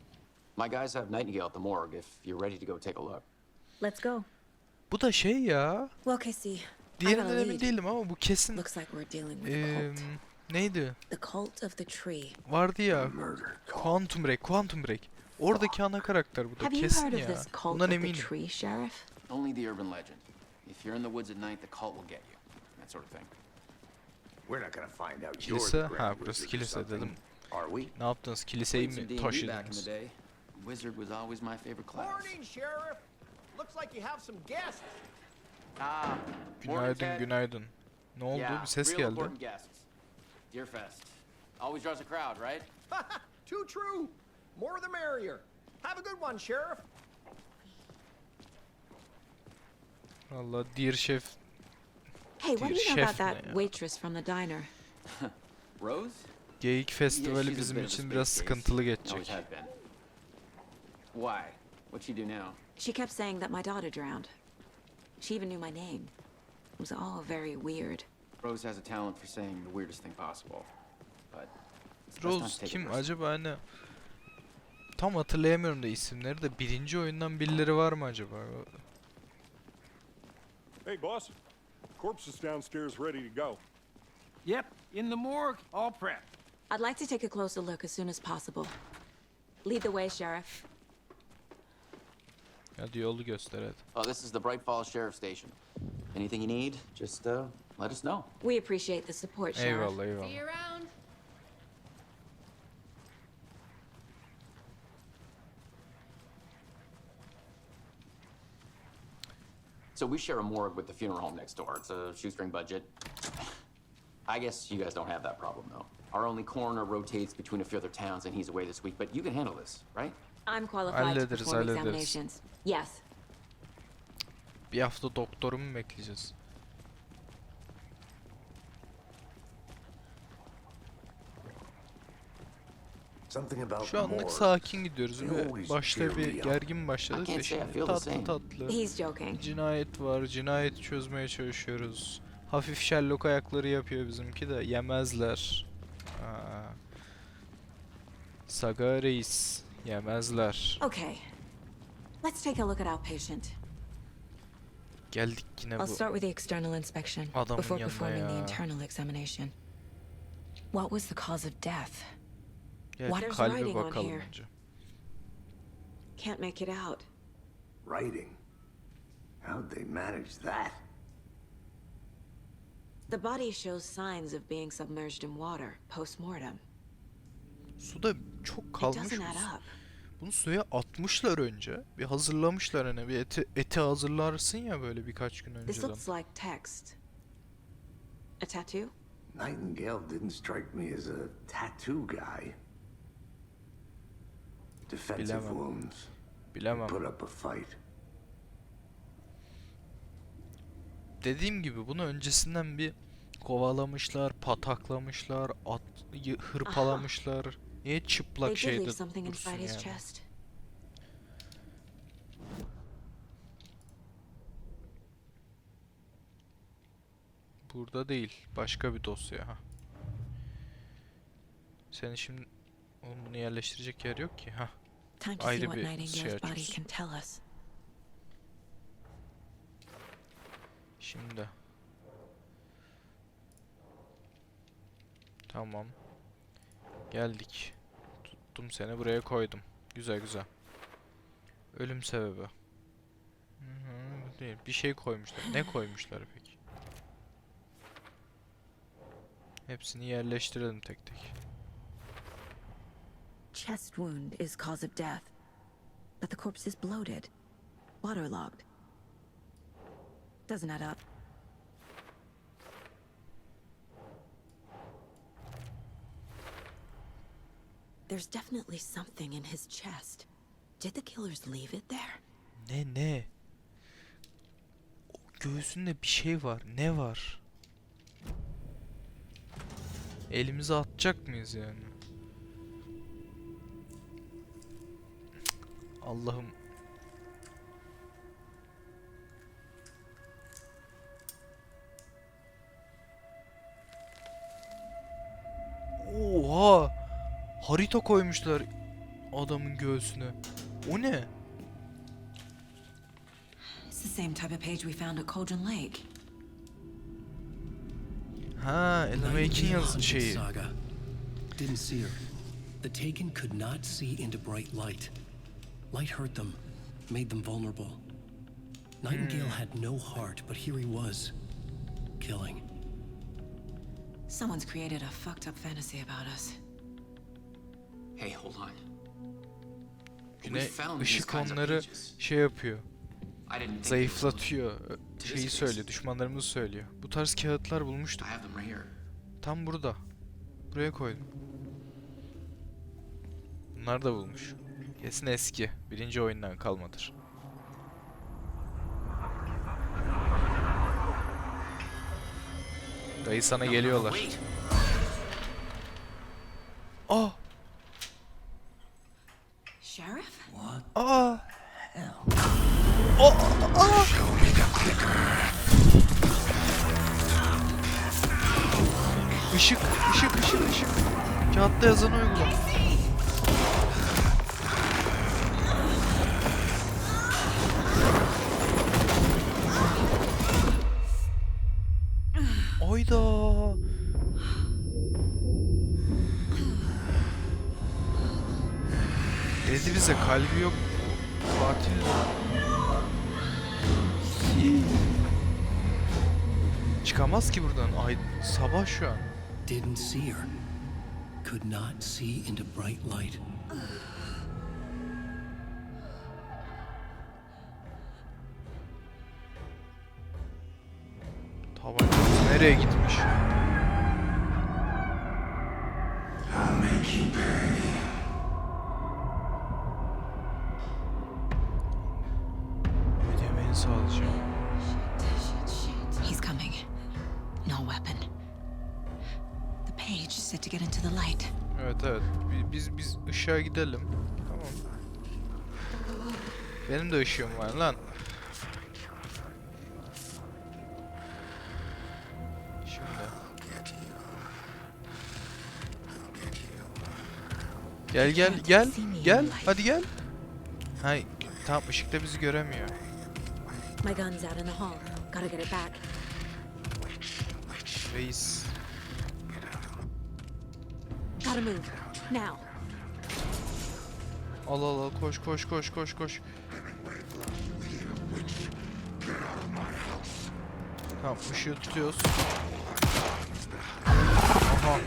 My guys have Nightingale at the morgue if you're ready to go take a look. Let's go. Bu da şey ya. Well, Casey, I got Diğerinden a emin lead. değilim ama bu kesin. Looks like we're dealing with a cult. Neydi? The cult of the tree. Vardı ya. Quantum Break. Oradaki ana karakter bu da Have you kesin heard of ya. this cult Bundan of the eminim. tree, Sheriff? Only the urban legend. If you're in the woods at night, the cult will get you. That sort of thing. We're not gonna find out Kilise? you're the Ha, Grand burası Wizard or kilise something, dedim. Are we? Ne yaptınız? Kiliseyi Played some mi D&D back in the taşıdınız? day. Wizard was always my favorite class. Morning, Sheriff. Looks like you have some guests. Ah, Günaydın, günaydın. Ne oldu? Yeah, Bir ses real geldi. important guests. Deerfest. Always draws a crowd, right? Too true. More the merrier. Have a good one, Sheriff. Valla Deer Chef. Hey, what do you know Chef about that ne ya? waitress from the diner? Rose? Geyik Festivali she's a bizim bit of a için space biraz case. sıkıntılı Always geçecek. has been. Why? What'd she do now? She kept saying that my daughter drowned. She even knew my name. It was all very weird. Rose has a talent for saying the weirdest thing possible. But it's best not to Rose take it kim personally. acaba, hani tam hatırlayamıyorum da isimleri de, birinci oyundan birileri var mı acaba? Hey, boss. Corpse is downstairs ready to go. Yep, in the morgue, all prepped. I'd like to take a closer look as soon as possible. Lead the way, Sheriff. Hadi yolu göster hadi. Oh, this is the Bright Falls Sheriff Station. Anything you need, just let us know. We appreciate the support, Sheriff. Eyvallah eyvallah. See you around. So we share a morgue with the funeral home next door. It's a shoestring budget. I guess you guys don't have that problem, though. Our only coroner rotates between a few other towns, and he's away this week. But you can handle this, right? I'm qualified to Hallederiz, perform hallederiz. examinations. Yes. Bir hafta doktoru mu bekleyeceğiz? Something about Şu anlık more. sakin gidiyoruz They ve always başta cheer bir me up. gergin başladık I can't ve say I şimdi feel the tatlı same. tatlı. He's joking. Cinayet var, cinayeti çözmeye çalışıyoruz. Hafif Sherlock ayakları yapıyor bizimki de, yemezler. Aa. Saga Reis, yemezler. Okay. Let's take a look at our patient. Geldik yine I'll bu start with the external inspection adamın before yanına performing the ya. internal examination. What was the cause of death? Gel What is kalbe writing on bakalım here? önce. Can't make it out. Writing. How'd they manage that? The body shows signs of being submerged in water post-mortem. Suda çok It kalmış doesn't bu add su. up. Bunu suya atmışlar önce. Bir hazırlamışlar, hani bir eti hazırlarsın ya böyle birkaç gün This önceden. looks like text. A tattoo? Nightingale didn't strike me as a tattoo guy. Defensive wounds. Bilemem. Put up a fight. Dediğim gibi bunu öncesinden bir kovalamışlar, pataklamışlar, hırpalamışlar. Niye çıplak şeyde dursun yani? Burada değil. Başka bir dosya. Ha. Senin şimdi bunu yerleştirecek yer yok ki. Ha. Ayrı bir şey açıyorsun. Şimdi. Tamam. Geldik. Tuttum seni buraya koydum. Güzel güzel. Ölüm sebebi. Değil. Bir şey koymuşlar. Ne koymuşlar peki? Hepsini yerleştirelim tek tek. Chest wound is cause of death, but the corpse is bloated, waterlogged. Doesn't add up. There's definitely something in his chest. Did the killers leave it there? Ne? O göğsünde bir şey var. Ne var? Elimize atacak mıyız yani? Allah'ım. Oha! Harita koymuşlar adamın göğsüne. O ne? It's the same type of page we found at Cauldron Lake. Ha, Alan Wake'in yazı şeyi. Didn't see her. The Taken could not see into bright light. Light hurt them, made them vulnerable. Nightingale had no heart, but here he was, killing. Someone's created a fucked up fantasy about us. Hey, hold on. Yine ışık onları şey yapıyor. Zayıflatıyor. Şeyi söylüyor, düşmanlarımızı söylüyor. Bu tarz kağıtlar bulmuştum. Tam burada. Buraya koydum. Bunlar da bulmuş. Kesin eski. Birinci oyundan kalmadır. Dayı sana geliyorlar. Ah! Sheriff? What? Aa! Oh! Işık. Kağıtta yazanı uygula. Oyda. Dedi bize kalbi yok. Fatih. Çıkamaz ki buradan. Ay sabah şu an. Didn't see her. Could not see into bright light. Tabancamız nereye gitmiş? Ödemeni sağlayacağım. He's coming. No weapon. The page said to get into the light. Evet. Biz ışığa gidelim. Tamam. Benim de ışığım var lan. Gel. Hadi gel. Hay, tamam ışıkta bizi göremiyor. My gun's out in the hall. Gotta get it back. Reis. Gotta move. Now. Al koş. Tamam ışığı tutuyoruz. Aha.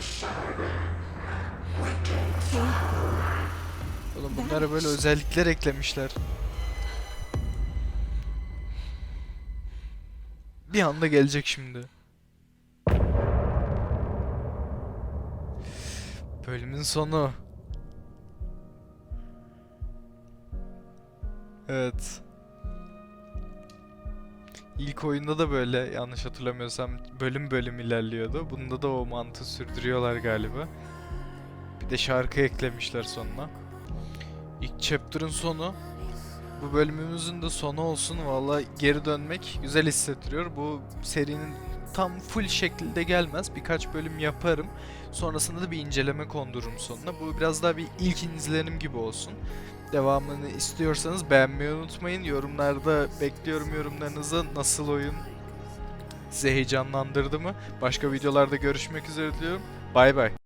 Oğlum bunlara böyle özellikler eklemişler. Bir anda gelecek şimdi. Bölümün sonu. Evet. İlk oyunda da böyle, yanlış hatırlamıyorsam bölüm bölüm ilerliyordu. Bunda da o mantığı sürdürüyorlar galiba. Bir de şarkı eklemişler sonuna. İlk chapter'ın sonu. Bu bölümümüzün de sonu olsun. Vallahi geri dönmek güzel hissettiriyor. Bu serinin tam full şekilde gelmez. Birkaç bölüm yaparım. Sonrasında da bir inceleme kondururum sonuna. Bu biraz daha bir ilk izlenim gibi olsun. Devamını istiyorsanız beğenmeyi unutmayın. Yorumlarda bekliyorum yorumlarınızı. Nasıl oyun sizi heyecanlandırdı mı? Başka videolarda görüşmek üzere diyorum. Bay bay.